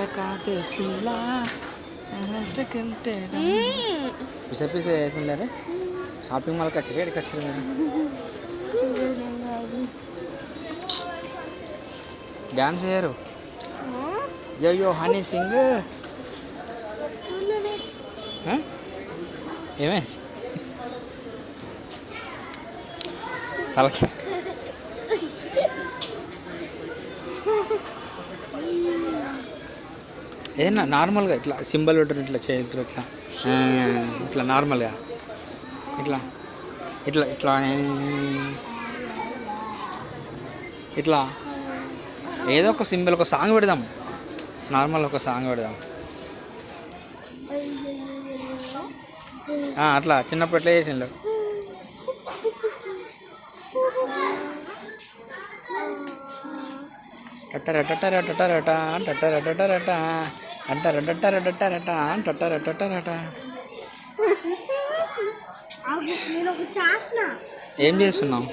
చిలకాతే పిల్ల పిస పిస వేయకుండా షాపింగ్ మాల్కి వచ్చి రేటుకి వచ్చారు మీరు డ్యాన్స్ చేయరు యో హనీ సింగ్ ఏమైంది తలకి ఏదన్నా నార్మల్గా ఇట్లా సింబల్ ఉంటుంది ఇట్లా చేయరు ఇట్లా ఇట్లా నార్మల్గా ఇట్లా ఇట్లా ఇట్లా ఇట్లా ఏదో ఒక సింబల్ ఒక సాంగ్ పెడదాం నార్మల్ ఒక సాంగ్ పెడదాం అట్లా చిన్నప్పుడు ఎట్లా చేసిండు టట్టరట ఏం చేస్తున్నావు